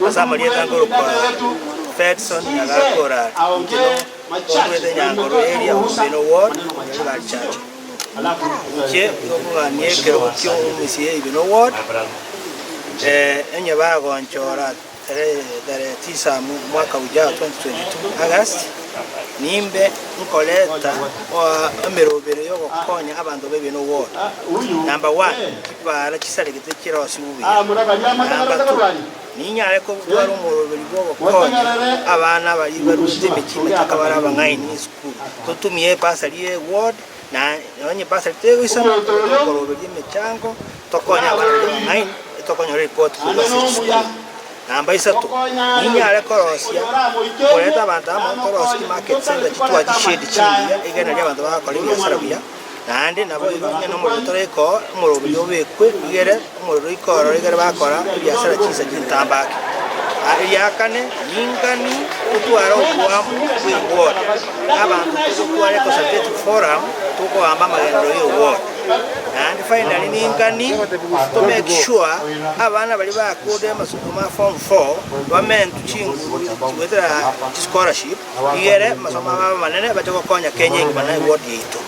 Asa Marieta ngoro kwa Fedson yagakora ngiro nyangoro area Usino Ward ya church che ngani ekero kyo misiye Ibino Ward enye bagonchora tarehe 9 mwaka ujao 2022 August nimbe nkoleta wa amerobere yo gukonya abantu b'Ibino Ward. Number 1 kipara kisale gitekero sibubi. Number 2 ninyare ko bwari umuroberi bwo gukonya abana bari barute mikime takabara abangaini school tutumie pasaliye ward na onye pasali tego isana umuroberi mechango tokonya abangaini tokonya report ku school. Namba 3 ninyare korosia koleta abantu amokorosi market center kitwa gishedi chindia igana lya abantu bakora ibiasara bya nandi nabo no mutoreko umuroberi obekwe igere umuroberi ikoro igere bakora ibiasara kisa gintambake yakane ningani utwara ukwamu w'ingora abantu tukware ko subject forum tuko amba magendo y'uwo and finally ningani to make sure abana bali bakode amasomo ma form 4 bamentu chingu wetera scholarship igere masomo manene batoko konya Kenya ngibana ward yito.